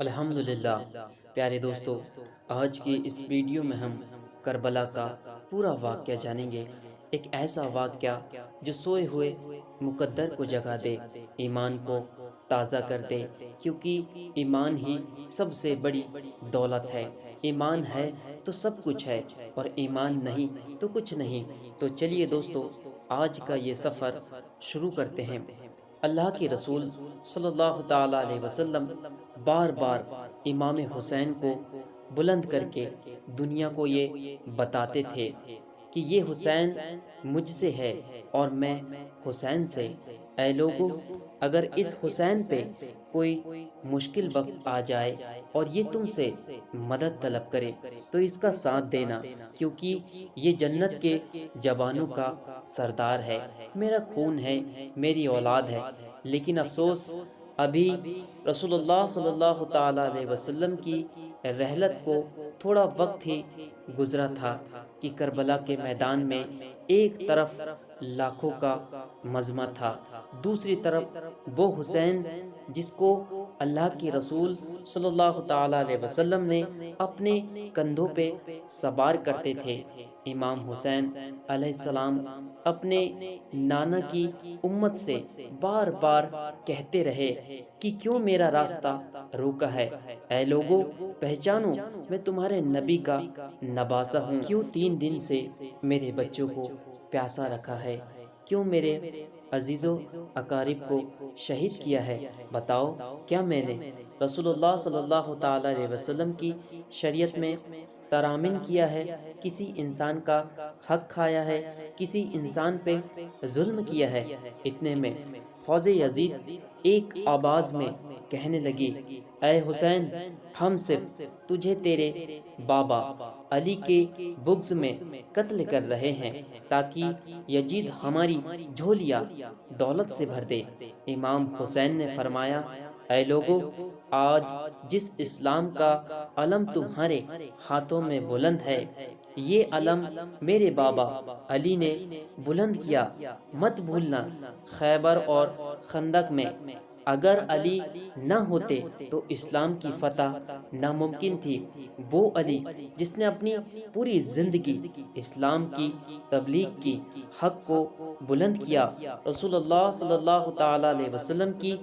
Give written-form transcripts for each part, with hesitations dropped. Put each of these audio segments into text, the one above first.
الحمدللہ پیارے دوستو، آج کی اس ویڈیو میں ہم کربلا کا پورا واقعہ جانیں گے۔ ایک ایسا واقعہ جو سوئے ہوئے مقدر کو جگا دے، ایمان کو تازہ کر دے، کیونکہ ایمان ہی سب سے بڑی دولت ہے۔ ایمان ہے تو سب کچھ ہے، اور ایمان نہیں تو کچھ نہیں۔ تو چلیے دوستو، آج کا یہ سفر شروع کرتے ہیں۔ اللہ کے رسول صلی اللہ تعالیٰ علیہ وسلم بار بار امام حسین کو بلند کر کے دنیا کو یہ بتاتے تھے کہ یہ حسین مجھ سے ہے اور میں حسین سے۔ اے لوگو، اگر اس حسین پہ کوئی مشکل وقت آ جائے اور یہ تم سے مدد طلب کرے تو اس کا ساتھ دینا، کیونکہ یہ جنت کے جوانوں کا سردار ہے، میرا خون ہے، میری اولاد ہے۔ لیکن افسوس، ابھی رسول اللہ صلی اللہ تعالیٰ علیہ وسلم کی رحلت کو تھوڑا وقت ہی گزرا تھا کہ کربلا کے میدان میں ایک طرف لاکھوں کا مجمع تھا، دوسری طرف وہ حسین جس کو اللہ کے رسول صلی اللہ تعالیٰ علیہ وسلم نے اپنے کندھوں پہ سوار کرتے تھے۔ امام حسین علیہ السلام اپنے نانا کی امت سے بار بار کہتے رہے کہ کیوں میرا راستہ روکا ہے؟ اے لوگو، پہچانو، میں تمہارے نبی کا نباسہ ہوں۔ کیوں 3 دن سے میرے بچوں کو پیاسا رکھا ہے؟ کیوں میرے عزیزوں اقارب کو شہید کیا ہے؟ بتاؤ، کیا میں نے رسول اللہ صلی اللہ تعالیٰ علیہ وسلم کی شریعت میں ترامیم کیا ہے؟ کسی انسان کا حق کھایا ہے؟ کسی انسان پہ ظلم کیا ہے؟ اتنے میں فوج یزید ایک آواز میں کہنے لگی، اے حسین، ہم صرف تجھے تیرے بابا علی کے بغض میں قتل کر رہے ہیں تاکہ یزید ہماری جھولیاں دولت سے بھر دے۔ امام حسین نے فرمایا، اے لوگو، آج جس اسلام کا علم تمہارے ہاتھوں میں بلند ہے، یہ علم میرے بابا علی نے بلند کیا۔ مت بھولنا، خیبر اور خندق میں اگر علی نہ ہوتے تو اسلام کی فتح ناممکن تھی۔ وہ علی جس نے اپنی پوری زندگی اسلام کی تبلیغ کی، حق کو بلند کیا، رسول اللہ صلی اللہ تعالیٰ علیہ وسلم کی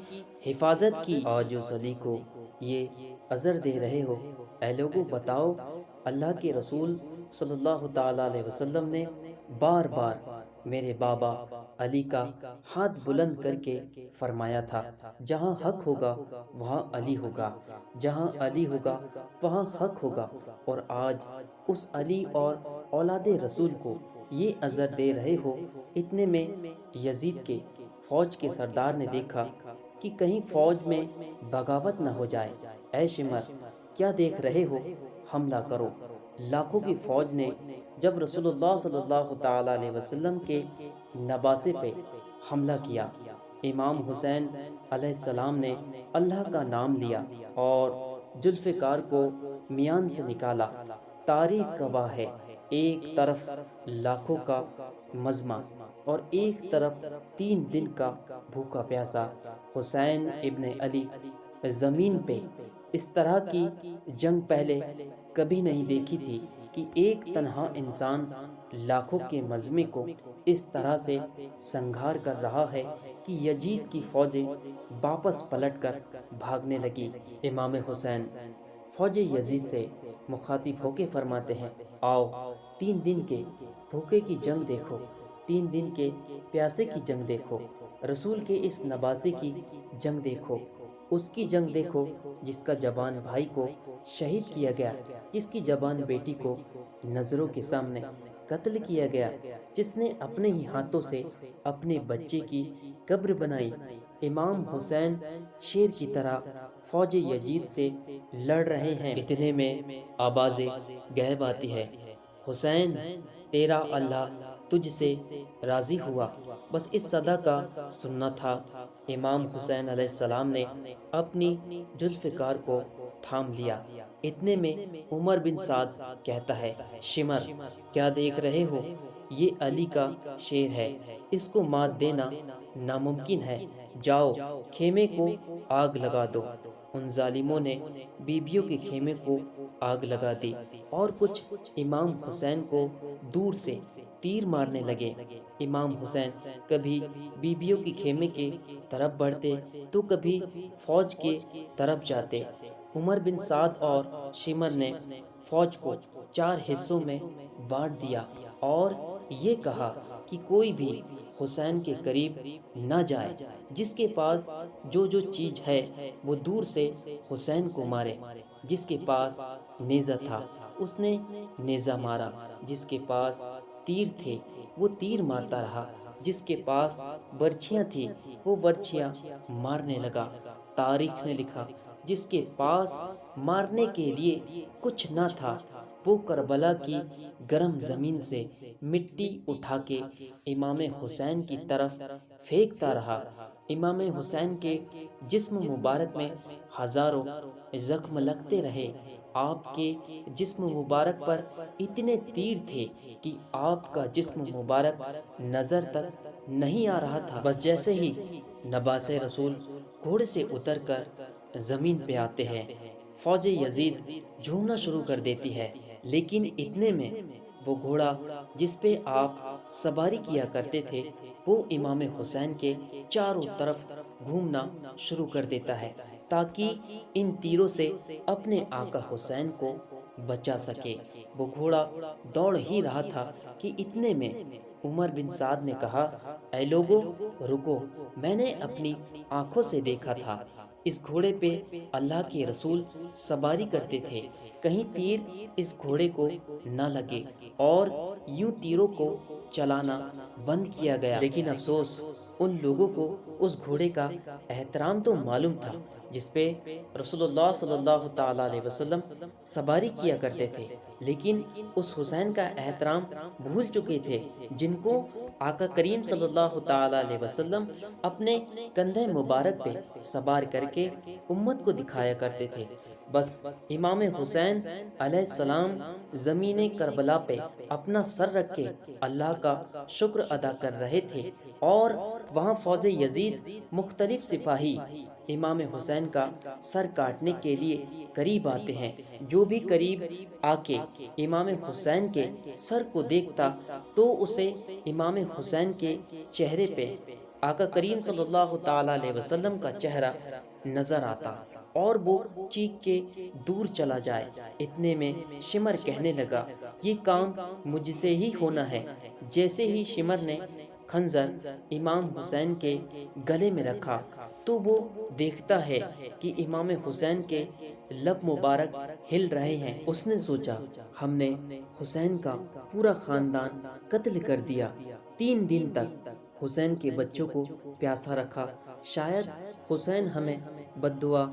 حفاظت کی، آج اس علی کو یہ عذر دے رہے ہو۔ اے لوگو، بتاؤ، اللہ کے رسول صلی اللہ تعالیٰ علیہ وسلم نے بار بار میرے بابا علی کا ہاتھ بلند کر کے فرمایا تھا، جہاں حق ہوگا وہاں علی ہوگا، جہاں علی ہوگا وہاں حق ہوگا۔ اور آج اس علی اور اولاد رسول کو یہ عذر دے رہے ہو۔ اتنے میں یزید کے فوج کے سردار نے دیکھا کہ کہیں فوج میں بغاوت نہ ہو جائے۔ اے شمر، کیا دیکھ رہے ہو؟ حملہ کرو۔ لاکھوں کی فوج نے جب رسول اللہ صلی اللہ تعالیٰ علیہ وسلم کے نباسے پہ حملہ کیا، امام حسین علیہ السلام نے اللہ کا نام لیا اور ذوالفقار کو میان سے نکالا۔ تاریخ گواہ ہے، ایک طرف لاکھوں کا مجمع اور ایک طرف 3 دن کا بھوکا پیاسا حسین ابن علی۔ زمین پہ اس طرح کی جنگ پہلے کبھی نہیں دیکھی تھی کہ ایک تنہا انسان لاکھوں کے مجمع کو اس طرح سے سنگھار کر رہا ہے کہ یزید کی فوجیں واپس پلٹ کر بھاگنے لگی۔ امام حسین فوج یزید سے مخاطب ہو کے فرماتے ہیں، آؤ، 3 دن کے بھوکے کی جنگ دیکھو، 3 دن کے پیاسے کی جنگ دیکھو، رسول کے اس نباسے کی جنگ دیکھو، اس کی جنگ دیکھو جس کا جوان بھائی کو شہید کیا گیا، جس کی جوان بیٹی کو نظروں کے سامنے قتل کیا گیا، جس نے اپنے ہی ہاتھوں سے اپنے بچے کی قبر بنائی۔ امام حسین شیر کی طرح فوج یزید سے لڑ رہے ہیں۔ اتنے میں آواز غیب آتی ہے، حسین، تیرا اللہ تجھ سے راضی ہوا۔ بس اس صدا کا سننا تھا۔ امام حسین علیہ السلام نے اپنی ذوالفقار کو تھام لیا۔ اتنے میں عمر بن سعد کہتا ہے، شمر، کیا دیکھ رہے ہو؟ یہ علی کا شیر ہے، اس کو مات دینا ناممکن ہے۔ جاؤ، خیمے کو آگ لگا دو۔ ان ظالموں نے بیبیوں کے خیمے کو آگ لگا دی اور کچھ امام حسین کو دور سے تیر مارنے لگے۔ امام حسین کبھی بیبیوں کے خیمے کے طرف بڑھتے تو کبھی فوج کے طرف جاتے۔ عمر بن سعد اور شمر نے فوج کو 4 حصوں میں بانٹ دیا اور یہ کہا کہ کوئی بھی حسین کے قریب نہ جائے، جس کے پاس جو چیز ہے وہ دور سے حسین کو مارے۔ جس کے پاس نیزہ تھا اس نے نیزہ مارا، جس کے پاس تیر تھے وہ تیر مارتا رہا، جس کے پاس برچھیاں تھی وہ برچھیاں مارنے لگا۔ تاریخ نے لکھا جس کے پاس مارنے کے لیے کچھ نہ تھا وہ کربلا کی گرم زمین سے مٹی اٹھا کے امام حسین کی طرف پھینکتا رہا۔ امام حسین کے جسم مبارک میں ہزاروں زخم لگتے رہے۔ آپ کے جسم مبارک پر اتنے تیر تھے کہ آپ کا جسم مبارک نظر تک نہیں آ رہا تھا۔ بس جیسے ہی نباس رسول گھوڑے سے اتر کر زمین پہ آتے ہیں، فوج یزید جھومنا شروع کر دیتی ہے، لیکن اتنے میں وہ گھوڑا جس پہ آپ سواری کیا کرتے تھے وہ امام حسین کے چاروں طرف گھومنا شروع کر دیتا ہے تاکہ ان تیروں سے اپنے آقا حسین کو بچا سکے۔ وہ گھوڑا دوڑ ہی رہا تھا کہ اتنے میں عمر بن سعد نے کہا، اے لوگو رکو، میں نے اپنی آنکھوں سے دیکھا تھا اس گھوڑے پہ اللہ کے رسول سواری کرتے تھے، کہیں تیر اس گھوڑے کو نہ لگے، اور یوں تیروں کو چلانا بند کیا گیا۔ لیکن افسوس ان لوگوں کو اس گھوڑے کا احترام تو معلوم تھا جس پہ رسول اللہ صلی اللہ تعالی علیہ وسلم سواری کیا کرتے تھے، لیکن اس حسین کا احترام بھول چکے تھے جن کو آقا کریم صلی اللہ تعالی علیہ وسلم اپنے کندھے مبارک پہ سوار کر کے امت کو دکھایا کرتے تھے۔ بس امام حسین علیہ السلام زمین کربلا پہ اپنا سر رکھ کے اللہ کا شکر ادا کر رہے تھے، اور وہاں فوج یزید مختلف سپاہی امام حسین کا سر کاٹنے کے لیے قریب آتے ہیں۔ جو بھی قریب آ کے امام حسین کے سر کو دیکھتا تو اسے امام حسین کے چہرے پہ آقا کریم صلی اللہ تعالی علیہ وسلم کا چہرہ نظر آتا اور وہ چیخ کے دور چلا جائے۔ اتنے میں شمر کہنے لگا، یہ کام مجھ سے ہی ہونا ہے۔ جیسے ہی شمر نے خنجر امام حسین کے گلے میں رکھا تو وہ دیکھتا ہے کہ امام حسین کے لب مبارک ہل رہے ہیں۔ اس نے سوچا، ہم نے حسین کا پورا خاندان قتل کر دیا۔ 3 دن تک حسین کے بچوں کو پیاسا رکھا، شاید حسین ہمیں بد دعا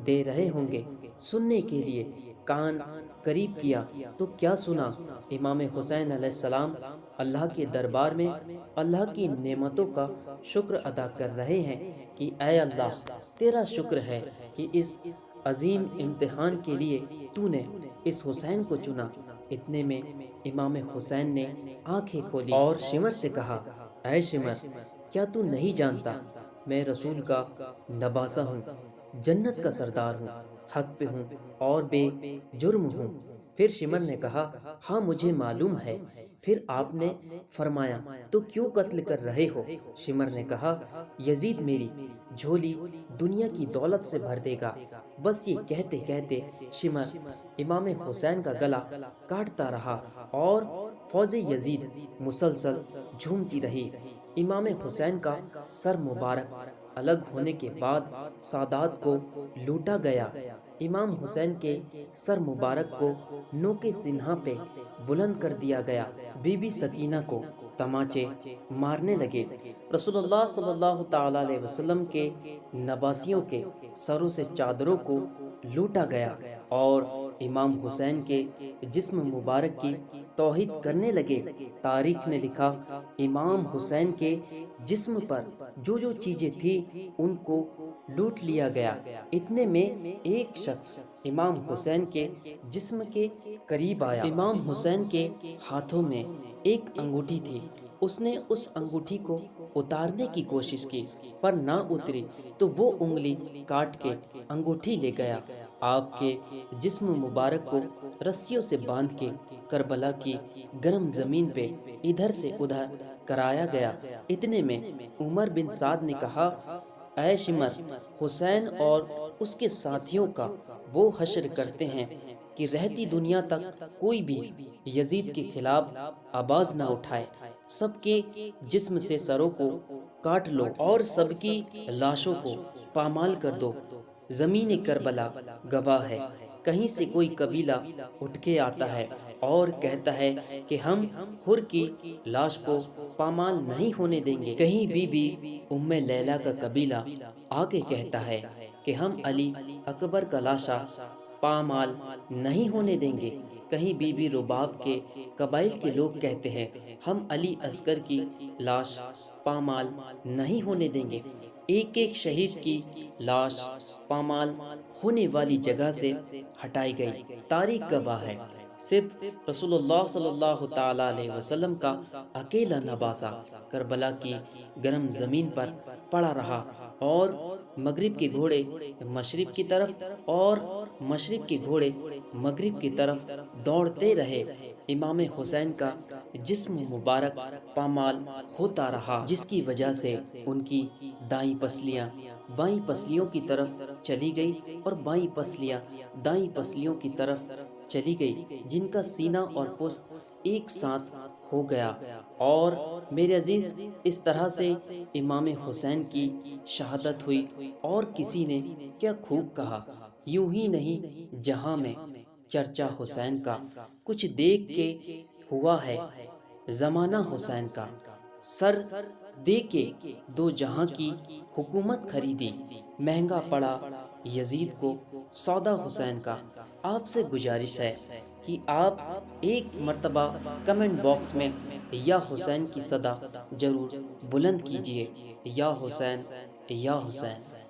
دے رہے ہوں گے۔ سننے کے لیے کان قریب کیا تو کیا سنا؟ امام حسین علیہ السلام اللہ کے دربار میں اللہ کی نعمتوں کا شکر ادا کر رہے ہیں کہ اے اللہ، تیرا شکر ہے کہ اس عظیم امتحان کے لیے تو نے اس حسین کو چنا۔ اتنے میں امام حسین نے آنکھیں کھولی اور شمر سے کہا، اے شمر، کیا تو نہیں جانتا میں رسول کا نباسہ ہوں، جنت کا سردار ہوں، حق پہ ہوں اور بے جرم ہوں؟ پھر شمر نے کہا، ہاں مجھے معلوم ہے۔ پھر آپ نے فرمایا، تو کیوں قتل کر رہے ہو؟ شمر نے کہا، یزید میری جھولی دنیا کی دولت سے بھر دے گا۔ بس یہ کہتے کہتے شمر امام حسین کا گلا کاٹتا رہا اور فوج یزید مسلسل جھومتی رہی۔ امام حسین کا سر مبارک الگ ہونے کے بعد سادات کو لوٹا گیا۔ امام حسین کے سر مبارک کو نوکے سنہا پہ بلند کر دیا گیا۔ بی بی سکینہ کو تماچے مارنے لگے۔ رسول اللہ صلی اللہ تعالی علیہ وسلم کے نباسیوں کے سروں سے چادروں کو لوٹا گیا اور امام حسین کے جسم مبارک کی توہین کرنے لگے۔ تاریخ نے لکھا، امام حسین کے جسم پر جو چیزیں تھیں ان کو لوٹ لیا گیا۔ اتنے میں ایک شخص امام حسین کے جسم کے قریب آیا۔ امام حسین کے ہاتھوں میں ایک انگوٹھی تھی۔ اس نے اس انگوٹھی کو اتارنے کی کوشش کی پر نہ اتری تو وہ انگلی کاٹ کے انگوٹھی لے گیا۔ آپ کے جسم مبارک کو رسیوں سے باندھ کے کربلا کی گرم زمین پہ ادھر سے ادھر کرایا گیا۔ اتنے میں عمر بن سعد نے کہا، اے شمر، حسین اور اس کے ساتھیوں کا وہ حشر کرتے ہیں کہ رہتی دنیا تک کوئی بھی یزید کے خلاف آواز نہ اٹھائے۔ سب کے جسم سے سروں کو کاٹ لو اور سب کی لاشوں کو پامال کر دو۔ زمین کربلا گواہ ہے، کہیں سے کوئی قبیلہ اٹھ کے آتا ہے اور کہتا ہے کہ ہم حر کی لاش کو پامال نہیں ہونے دیں گے۔ کہیں بی بی ام لیلہ کا قبیلہ آ کے کہتا ہے کہ ہم علی اکبر کا لاشا پامال نہیں ہونے دیں گے۔ کہیں بی بی رباب کے قبائل کے لوگ کہتے ہیں ہم علی اصغر کی لاش پامال نہیں ہونے دیں گے۔ ایک ایک شہید کی لاش پامال ہونے والی جگہ سے ہٹائی گئی۔ تاریخ گواہ ہے، صرف رسول اللہ صلی اللہ تعالی علیہ وسلم کا اکیلا نواسہ کربلا کی گرم زمین پر پڑا رہا اور مغرب کے گھوڑے مشرق کی طرف اور مشرق کے گھوڑے مغرب کی طرف دوڑتے رہے۔ امام حسین کا جسم مبارک پامال ہوتا رہا، جس کی وجہ سے ان کی دائیں پسلیاں بائیں پسلیوں کی طرف چلی گئی اور بائیں پسلیاں دائیں پسلیوں کی طرف چلی گئی، جن کا سینہ اور پشت ایک ساتھ ہو گیا۔ اور میرے عزیز، اس طرح سے امام حسین کی شہادت ہوئی۔ اور کسی نے کیا خوب کہا، یوں ہی نہیں جہاں میں چرچا حسین کا، کچھ دیکھ کے ہوا ہے زمانہ حسین کا۔ سر دے کے دو جہاں کی حکومت خریدی، مہنگا پڑا یزید کو سودا حسین کا۔ آپ سے گزارش ہے کہ آپ ایک مرتبہ کمنٹ باکس میں یا حسین کی صدا ضرور بلند کیجئے، یا حسین یا حسین۔